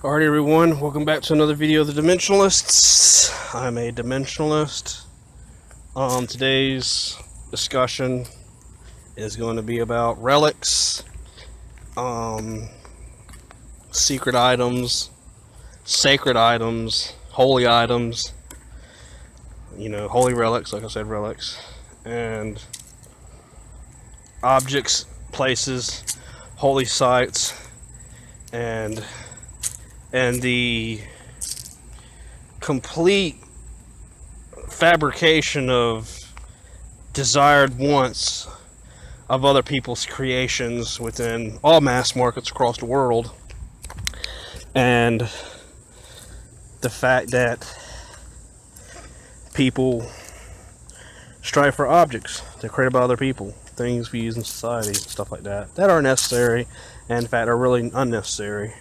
Alright everyone, welcome back to another video of the Dimensionalists. I'm a Dimensionalist. Today's discussion is going to be about relics, secret items, sacred items, holy items, holy relics, like I said, relics, and objects, places, holy sites, and the complete fabrication of desired wants of other people's creations within all mass markets across the world, and the fact that people strive for objects that are created by other people, things we use in society, stuff like that are necessary and in fact are really unnecessary.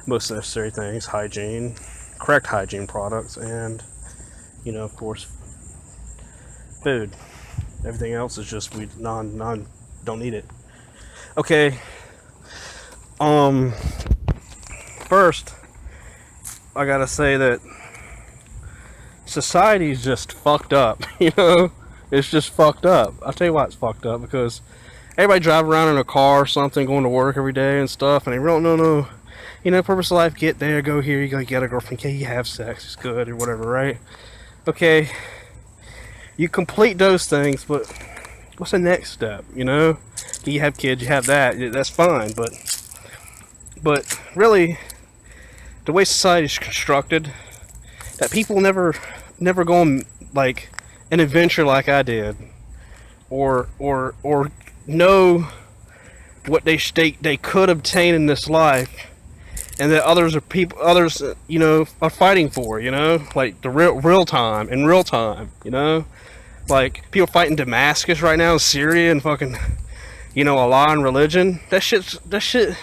Most necessary things: hygiene, correct hygiene products, and of course food. Everything else is just we don't need it. Okay. First I gotta say that society's just fucked up. It's just fucked up. I'll tell you why it's fucked up: because everybody drive around in a car or something, going to work every day and stuff, and they don't know, purpose of life, get there, go here, you go get a girlfriend, okay, you have sex, it's good, or whatever, right? Okay, you complete those things, but what's the next step, You have kids, you have that, that's fine, but really, the way society is constructed, that people never go on, like, an adventure like I did, or know what they could obtain in this life, and that others are fighting for, like the real time, in real time, like people fighting Damascus right now, Syria, and fucking Allah and religion. That shit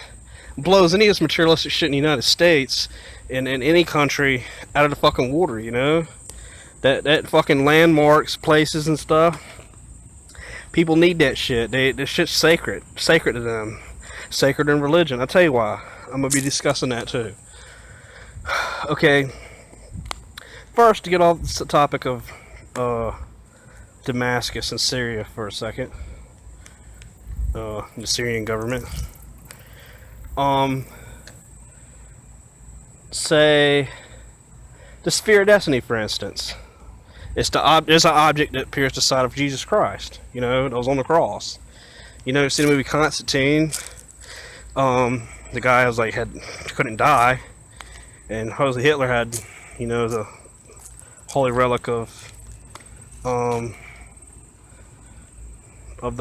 blows any of this materialistic shit in the United States and in any country out of the fucking water. That fucking landmarks, places and stuff. People need that shit. This shit's sacred to them, sacred in religion. I'll tell you why. I'm gonna be discussing that too. Okay. First, to get off the topic of Damascus and Syria for a second, the Syrian government. Say the sphere of destiny, for instance. It's an object that appears the side of Jesus Christ. That was on the cross. See the movie Constantine? The guy was like couldn't die, and Hitler had, the holy relic of the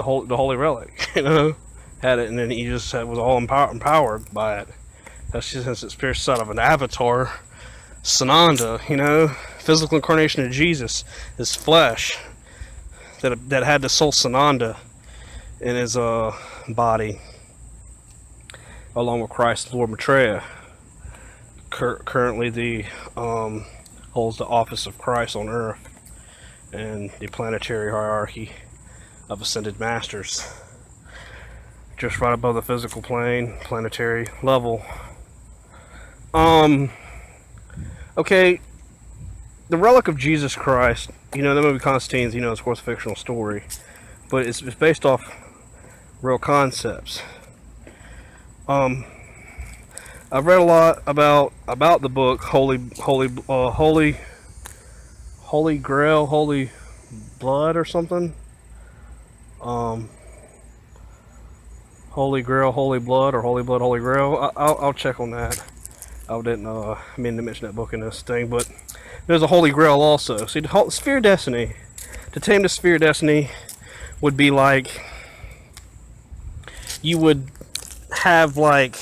holy relic. Had it, and then he just was all empowered by it. That's just since it's pierced side of an avatar. Sananda, physical incarnation of Jesus, his flesh that had the soul Sananda in his body, along with Christ, Lord Maitreya. Currently, holds the office of Christ on Earth and the planetary hierarchy of ascended masters, just right above the physical plane, planetary level. Okay, the relic of Jesus Christ, the movie Constantine's, it's of course a fictional story, but it's based off real concepts. I've read a lot about the book Holy Grail, Holy Blood or something. Holy Grail, Holy Blood, or Holy Blood, Holy Grail. I'll check on that. I didn't mean to mention that book in this thing, but there's a Holy Grail also. See, the sphere of destiny, to tame the sphere of destiny would be like you would have like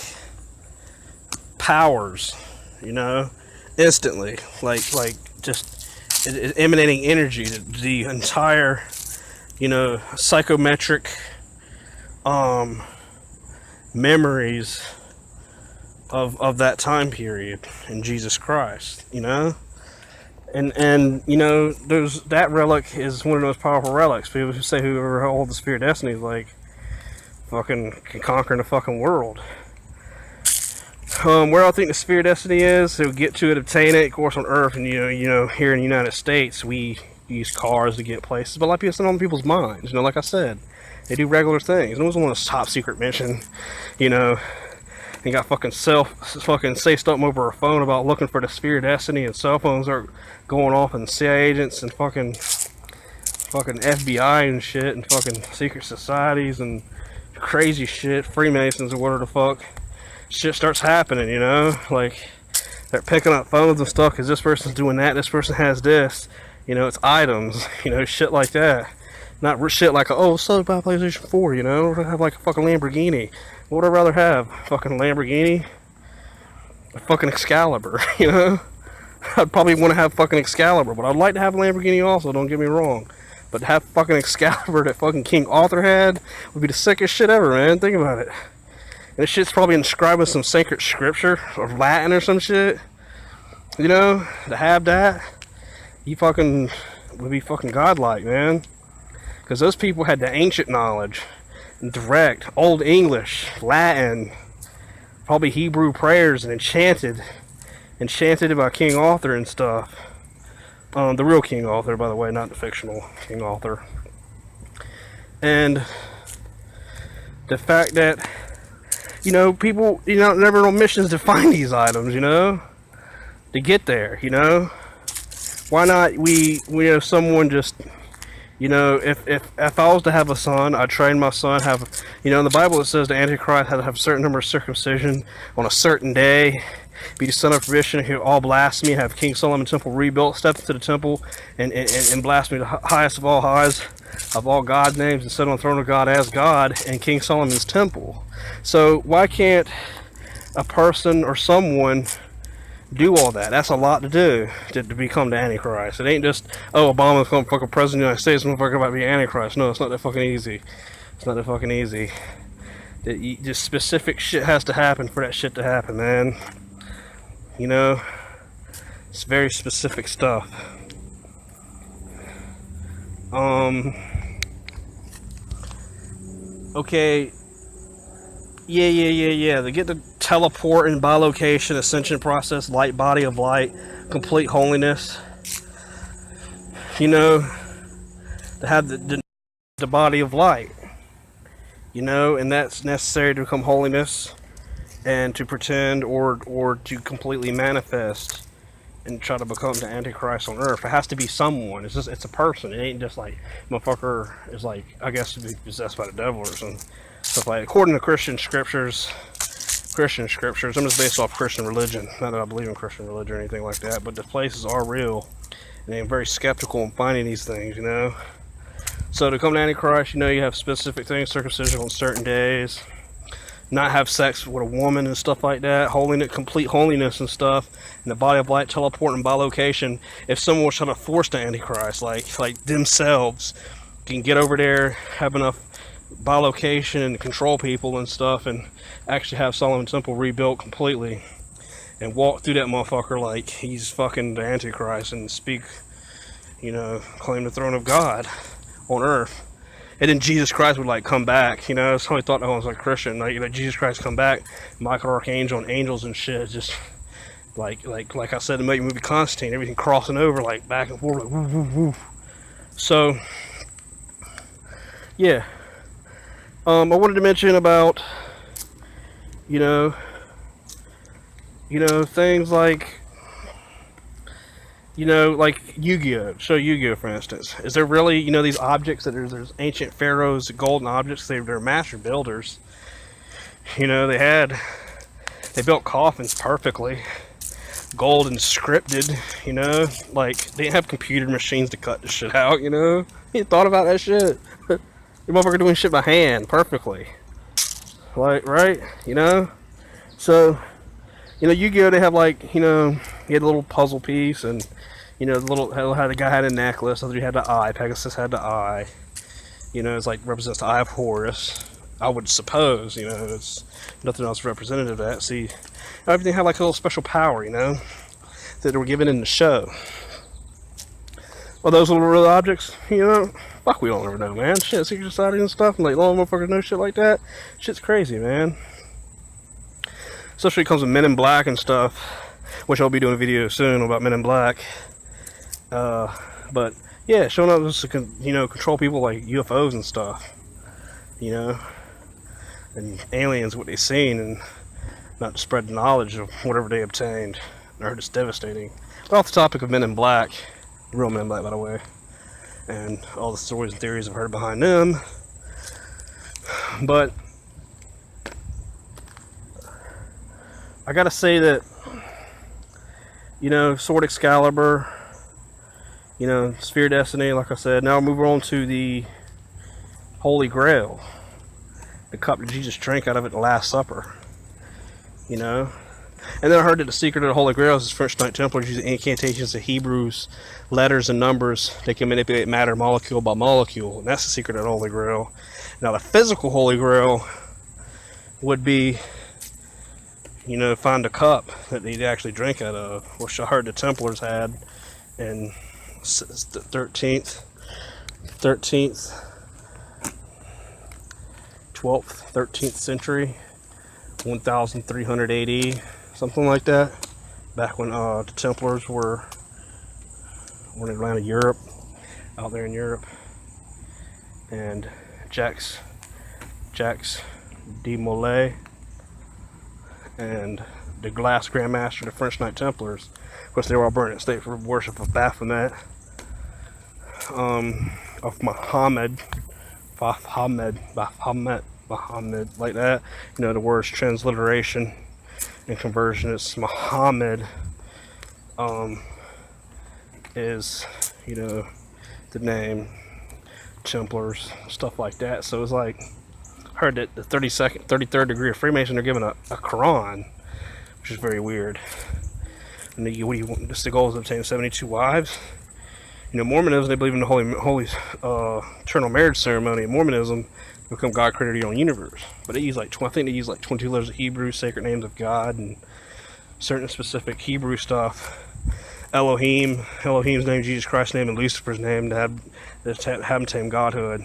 powers, instantly, like just emanating energy, the entire, psychometric memories of that time period in Jesus Christ, and that relic is one of the most powerful relics. People who say whoever holds the sphere of destiny is like fucking can conquer the fucking world. Where I think the spirit destiny is, to get to it, obtain it. Of course, on Earth, and here in the United States, we use cars to get places. But a lot of people send on people's minds. Like I said, they do regular things. No one's on a top secret mission. And got fucking say something over a phone about looking for the spirit destiny, and cell phones are going off, and CIA agents and fucking FBI and shit, and fucking secret societies and crazy shit, Freemasons or whatever the fuck. Shit starts happening, like they're picking up phones and stuff because this person's doing that, this person has this, it's items, shit like that. Not shit like, oh, so about PlayStation 4, I have like a fucking Lamborghini. What would I rather have? Fucking Lamborghini? A fucking Excalibur, I'd probably want to have fucking Excalibur, but I'd like to have a Lamborghini also, don't get me wrong. But to have fucking Excalibur that fucking King Arthur had would be the sickest shit ever, man. Think about it. And this shit's probably inscribed with some sacred scripture or Latin or some shit. To have that, you fucking would be fucking godlike, man. Because those people had the ancient knowledge, direct, Old English, Latin, probably Hebrew prayers, and enchanted by King Arthur and stuff. The real King Arthur, by the way, not the fictional King Arthur. And the fact that people, never on missions to find these items, to get there, why not we have someone just, if I was to have a son, I'd train my son, in the Bible it says the Antichrist had to have a certain number of circumcision on a certain day, be the son of perdition, hear all blasphemy, have King Solomon's temple rebuilt, step into the temple, and blaspheme the highest of all highs of all God's names, and sit on the throne of God as God in King Solomon's temple. So why can't a person or someone do all that? That's a lot to do to become the Antichrist. It ain't just, oh, Obama's become fucking president of the United States, motherfucker about to be Antichrist. No, it's not that fucking easy. It's not that fucking easy. Just specific shit has to happen for that shit to happen, man. It's very specific stuff. Okay. Yeah. They get the teleport and bilocation, ascension process, light body of light, complete holiness. To have the body of light. And that's necessary to become holiness, and to pretend or to completely manifest and try to become the Antichrist on Earth. It has to be someone. It's a person. It ain't just like motherfucker is like, I guess, to be possessed by the devil or something. Stuff like, according to Christian scriptures, I'm just based off Christian religion. Not that I believe in Christian religion or anything like that, but the places are real, and I'm very skeptical in finding these things, So to come to Antichrist, you have specific things, circumcision on certain days, not have sex with a woman and stuff like that, holiness, complete holiness and stuff, and the body of light, teleport and bilocation. If someone was trying to force the Antichrist, like themselves, can get over there, have enough bilocation and control people and stuff, and actually have Solomon's temple rebuilt completely, and walk through that motherfucker like he's fucking the Antichrist, and speak, claim the throne of God on Earth. And then Jesus Christ would come back, somebody thought that was Christian, Jesus Christ come back, Michael Archangel and angels and shit, just like I said in the movie Constantine, everything crossing over back and forth, woo woo woo. So yeah, I wanted to mention about things like like Yu-Gi-Oh! So Yu-Gi-Oh! For instance, is there really, these objects that there's ancient pharaohs, golden objects? They're master builders. They built coffins perfectly, gold and scripted. They didn't have computer machines to cut the shit out. You thought about that shit? The motherfucker doing shit by hand perfectly. Right? So, Yu-Gi-Oh! They have you had a little puzzle piece, and how the guy had a necklace, other he had the eye, Pegasus had the eye, it's represents the eye of Horus, I would suppose, it's nothing else representative of that. See, everything had a little special power, that they were given in the show. Well, those little real objects, fuck, we don't ever know, man. Shit, secret society and stuff, and long motherfuckers know shit like that. Shit's crazy, man. especially when it comes to Men in Black and stuff, which I'll be doing a video soon about Men in Black. But yeah, showing up to, you know, control people like UFOs and stuff, you know, and aliens, what they've seen, and not to spread the knowledge of whatever they obtained. I heard it's devastating. But off the topic of Men in Black, real Men in Black, by the way, and all the stories and theories I've heard behind them. But I gotta say that, you know, Sword Excalibur, you know, Sphere of Destiny, like I said. Now we'll move on to the Holy Grail, the cup that Jesus drank out of at the Last Supper, you know. And then I heard that the secret of the Holy Grail is French Knight Templars using incantations of Hebrews, letters and numbers. They can manipulate matter molecule by molecule, and that's the secret of the Holy Grail. Now the physical Holy Grail would be, you know, find a cup that they'd actually drink out of, which I heard the Templars had in the 13th, 12th, 13th century, 1300 AD, something like that, back when the Templars were in Atlanta, Europe, out there in Europe. And Jacques de Molay and the Glass Grandmaster, the French Knight Templars. Of course, they were all burned at stake for worship of Baphomet, of Muhammad, like that. You know, the word's transliteration and conversion. It's Muhammad, is, you know, the name, Templars, stuff like that. So it's like, I heard that the 33rd degree of Freemason are given a Quran, which is very weird. And what do you want? Just the goal is to obtain 72 wives. You know, Mormonism, they believe in the holy eternal marriage ceremony. In Mormonism, become God created your own universe. But they use like I think they use like 22 letters of Hebrew, sacred names of God, and certain specific Hebrew stuff. Elohim's name, Jesus Christ's name, and Lucifer's name to have him Godhood.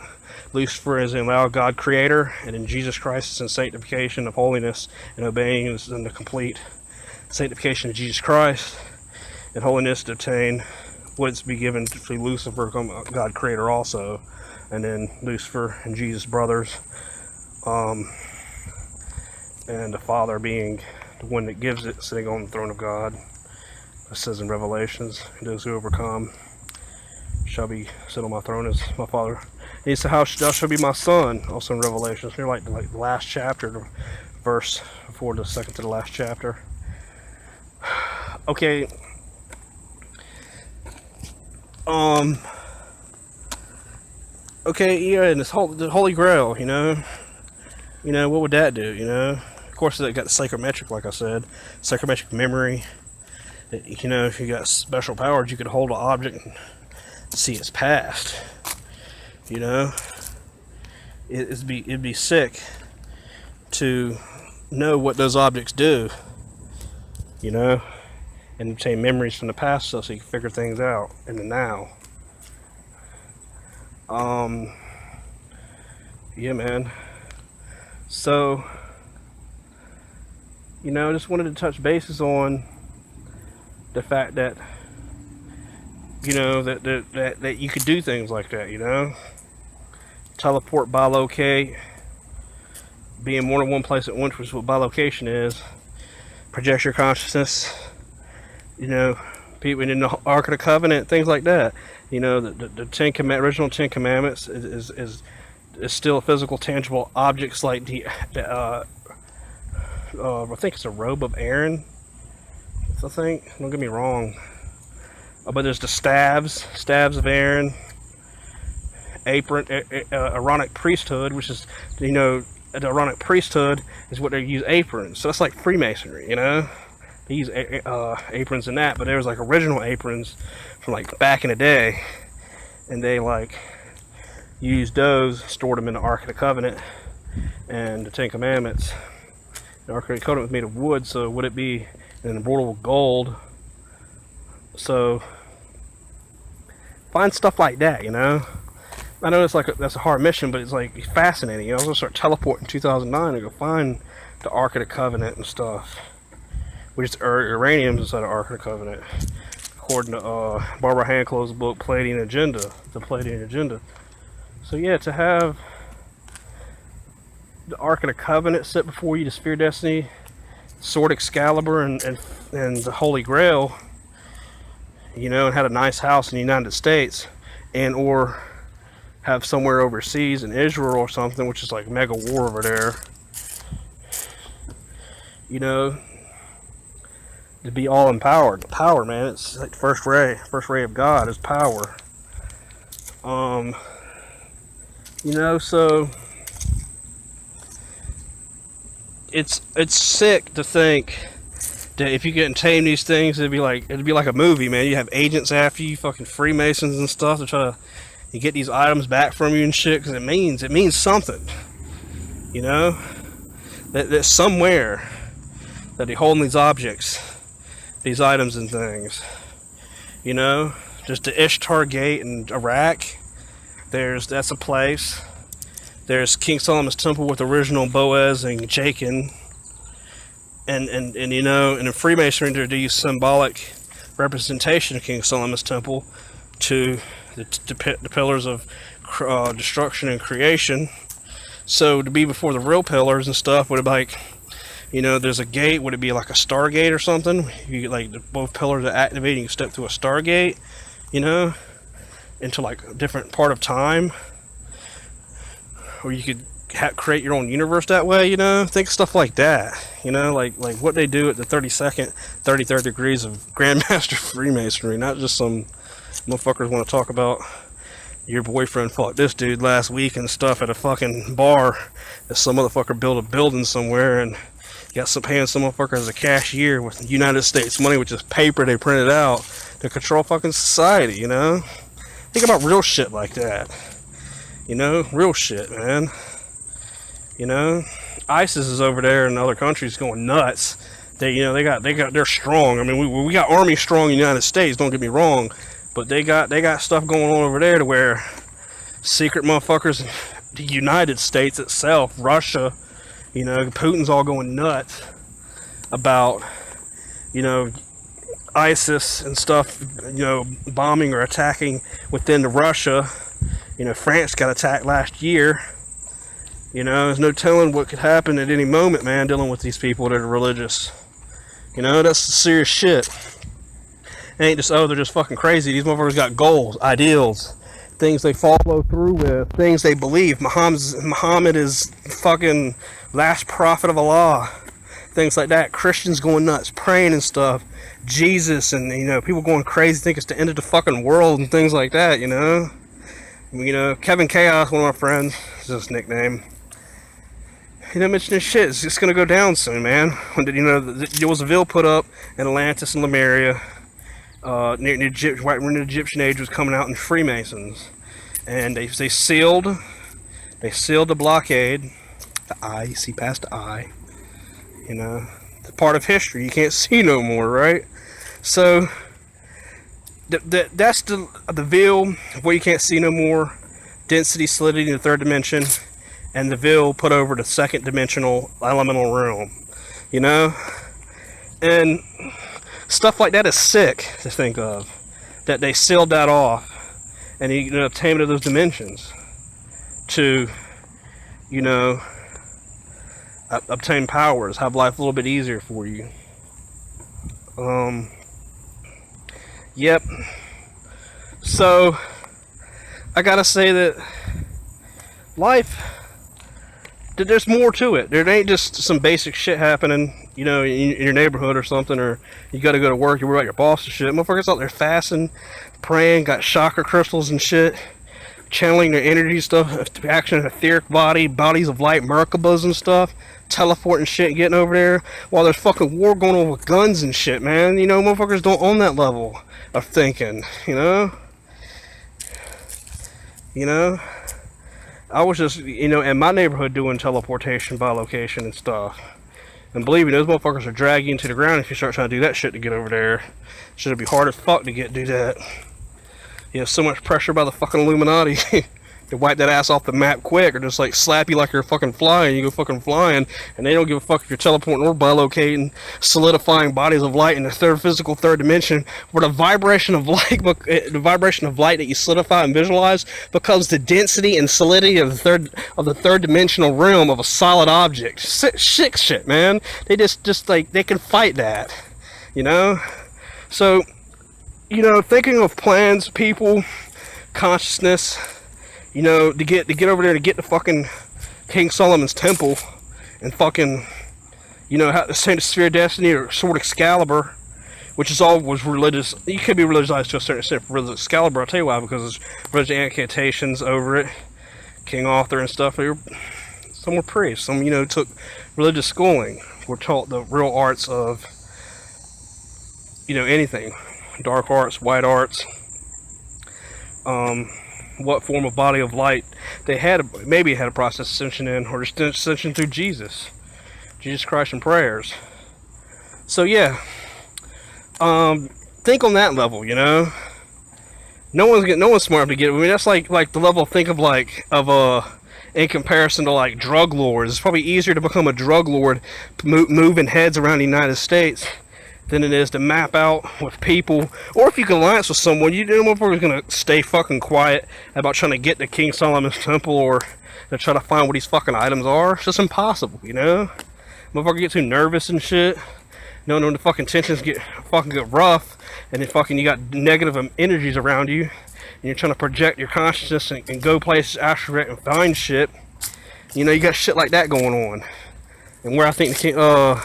Lucifer is in loud God creator, and in Jesus Christ is in sanctification of holiness, and obeying is in the complete sanctification of Jesus Christ, and holiness to obtain what's be given to Lucifer, God creator also, and then Lucifer and Jesus brothers, and the Father being the one that gives it, sitting on the throne of God. It says in Revelations, those who overcome shall be sit on my throne as my Father. And he said, "How thou shalt be my son," also in Revelations. They're like the last chapter, the verse before the second to the last chapter. Okay. Okay, yeah, and the Holy Grail, you know, what would that do, you know? Of course, it got the psychometric, like I said, psychometric memory. You know, if you got special powers, you could hold an object and see its past. You know, it'd be sick to know what those objects do. You know, and obtain memories from the past, so you can figure things out in the now. Yeah, man. So, you know, I just wanted to touch bases on the fact that, you know, that you could do things like that, you know, teleport, bilocate, be in more than one place at once, which is what bilocation is, project your consciousness, you know, people in the Ark of the Covenant, things like that. You know, the original Ten Commandments is still physical, tangible objects like I think it's a robe of Aaron. I think, don't get me wrong, but there's the staves of Aaron, apron, Aaronic priesthood, which is, you know, the Aaronic priesthood is what they use aprons. So that's like Freemasonry, you know. They use aprons in that, but there was like original aprons from like back in the day, and they like used those, stored them in the Ark of the Covenant and the Ten Commandments. The Ark of the Covenant was made of wood, so would it be in immortal gold? So find stuff like that, you know. I know it's like that's a hard mission, but it's like fascinating. You know, I was gonna start teleporting in 2009 and go find the Ark of the Covenant and stuff. Which is uranium's inside the Ark of the Covenant. According to Barbara Hancock's book, Palladian Agenda. The Palladian Agenda. So yeah, to have the Ark of the Covenant set before you, the Sphere of Destiny, Sword Excalibur, and the Holy Grail, you know, and had a nice house in the United States, and or have somewhere overseas in Israel or something, which is like mega war over there, you know, to be all empowered. Power, man, it's like first ray of God is power. You know, so it's sick to think that if you get tame these things, it'd be like a movie, man. You have agents after you, fucking Freemasons and stuff, to try to get these items back from you and shit, because it means something, you know, that somewhere that they're holding these objects, these items and things, you know. Just the Ishtar Gate in Iraq, that's a place. There's King Solomon's Temple with original Boaz and Jachin, and you know, and in Freemasonry they use symbolic representation of King Solomon's Temple to the pillars of destruction and creation. So to be before the real pillars and stuff would be like, you know, there's a gate. Would it be like a stargate or something? You get like both pillars are activating. You step through a stargate, you know, into like a different part of time, or you could create your own universe that way, you know. Think stuff like that, you know, like what they do at the 33rd degrees of Grandmaster Freemasonry. Not just some motherfuckers want to talk about your boyfriend fought this dude last week and stuff at a fucking bar that some motherfucker built a building somewhere and got some paying some motherfucker as a cashier with United States money, which is paper they printed out to control fucking society, you know. Think about real shit like that, you know, real shit, man. You know, ISIS is over there in other countries going nuts. They're strong. I mean, we got army strong in the United States, don't get me wrong, but they got stuff going on over there to where secret motherfuckers, the United States itself, Russia, you know, Putin's all going nuts about, you know, ISIS and stuff, you know, bombing or attacking within Russia. You know, France got attacked last year. You know, there's no telling what could happen at any moment, man, dealing with these people that are religious. You know, that's serious shit. It ain't just, oh, they're just fucking crazy. These motherfuckers got goals, ideals, things they follow through with, things they believe. Muhammad is fucking last prophet of Allah. Things like that. Christians going nuts, praying and stuff. Jesus and, you know, people going crazy, think it's the end of the fucking world and things like that, you know. You know, Kevin Chaos, one of my friends, is his nickname. You know, mentioning shit, it's just gonna go down soon, man. When you know, there was a ville put up in Atlantis and Lemuria, near right when the Egyptian age was coming out in Freemasons, and they sealed the blockade. The eye, you see past the eye. You know, the part of history you can't see no more, right? So that's the veil where you can't see no more. Density slid into the third dimension, and the veil put over the second dimensional elemental realm. You know, and stuff like that is sick to think of. That they sealed that off, and you know, attainment of those dimensions to, you know, obtain powers, have life a little bit easier for you. Yep. So I gotta say that life, there's more to it. There ain't just some basic shit happening, you know, in your neighborhood or something, or you gotta go to work, you worry about your boss and shit. Motherfuckers out there fasting, praying, got chakra crystals and shit, channeling their energy stuff, action of etheric bodies of light, Merkabas and stuff, teleporting shit, getting over there, while there's fucking war going on with guns and shit, man. You know, motherfuckers don't own that level of thinking, you know? You know? I was just, you know, in my neighborhood doing teleportation by location and stuff. And believe me, those motherfuckers are dragging you into the ground if you start trying to do that shit to get over there. It'll be hard as fuck to do that. You have so much pressure by the fucking Illuminati. They wipe that ass off the map quick, or just like slap you like you're fucking flying. You go fucking flying, and they don't give a fuck if you're teleporting or bilocating, solidifying bodies of light in the third dimension, where the vibration of light that you solidify and visualize becomes the density and solidity of the third dimensional realm of a solid object. Sick shit, man. They just like, they can fight that, you know. So, you know, thinking of plans, people, consciousness, you know, to get over there, to get to fucking King Solomon's temple and fucking, you know, have the same sphere of destiny or sword Excalibur, which is all was religious. You could be religiousized to a certain extent for religious Excalibur. I'll tell you why, because there's religious incantations over it. King Arthur and stuff. Some were priests. Some, you know, took religious schooling. Were taught the real arts of, you know, anything, dark arts, white arts. What form of body of light they had, maybe had a process ascension in, or just ascension through Jesus Christ and prayers. So yeah, think on that level, you know. No one's smart enough to get it. I mean, that's like the level of think of in comparison to like drug lords. It's probably easier to become a drug lord moving heads around the United States than it is to map out with people. Or if you can alliance with someone, you know, motherfucker's gonna stay fucking quiet about trying to get to King Solomon's temple, or to try to find what these fucking items are. It's just impossible, you know. Motherfucker get too nervous and shit. You know, when the fucking tensions get rough, and then fucking you got negative energies around you, and you're trying to project your consciousness and go places, astrogate, and find shit. You know, you got shit like that going on. And where I think the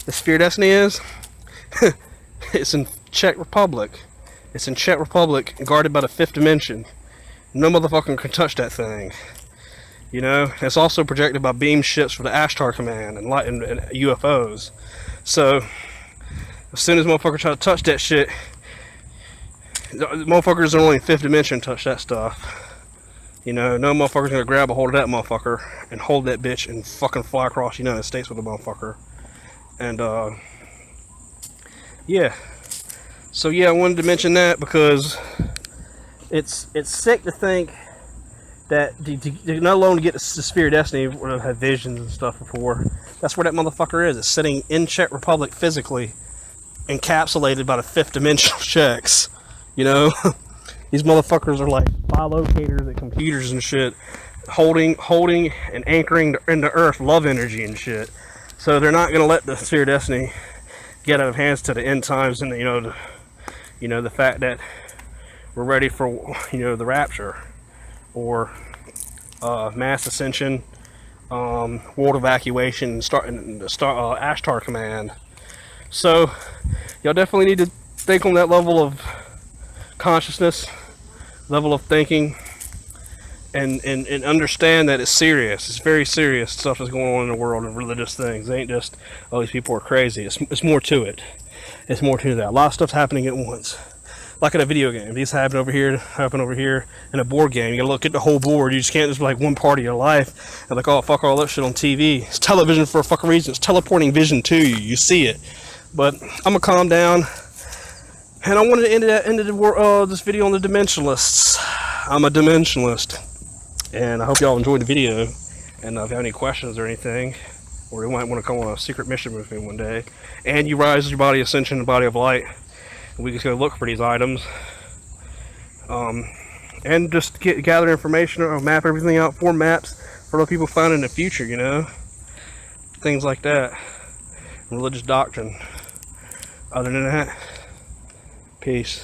sphere of destiny is, it's in Czech Republic. It's in Czech Republic, guarded by the fifth dimension. No motherfucker can touch that thing. You know, it's also projected by beam ships for the Ashtar Command and UFOs. So, as soon as motherfuckers try to touch that shit, motherfuckers are only in fifth dimension touch that stuff. You know, no motherfucker's gonna grab a hold of that motherfucker and hold that bitch and fucking fly across the United States with a motherfucker. And yeah. So yeah, I wanted to mention that because it's sick to think that not alone to get the sphere of destiny, would have had visions and stuff before. That's where that motherfucker is. It's sitting in Czech Republic physically, encapsulated by the fifth dimensional Czechs. You know, these motherfuckers are like bilocators at computers and shit, holding and anchoring in the earth love energy and shit. So they're not gonna let the sphere of destiny get out of hands to the end times, and the fact that we're ready for, you know, the rapture, or mass ascension, world evacuation, Ashtar Command. So y'all definitely need to think on that level of consciousness, level of thinking, and understand that it's serious. It's very serious stuff that's going on in the world, and religious things. It ain't just, oh, these people are crazy. It's more to it. It's more to that. A lot of stuff's happening at once. Like in a video game, these happen over here, in a board game. You gotta look at the whole board. You just can't just be like one part of your life and like, oh, fuck all that shit on TV. It's television for a fucking reason. It's teleporting vision to you. You see it. But I'm gonna calm down, and I wanted to end this video on the dimensionalists. I'm a dimensionalist, and I hope y'all enjoyed the video. And if you have any questions or anything, or you might want to come on a secret mission with me one day, and you rise your body ascension and body of light, we just go look for these items, and just gather information or map everything out for maps for other people find in the future, you know, things like that. Religious doctrine. Other than that, peace.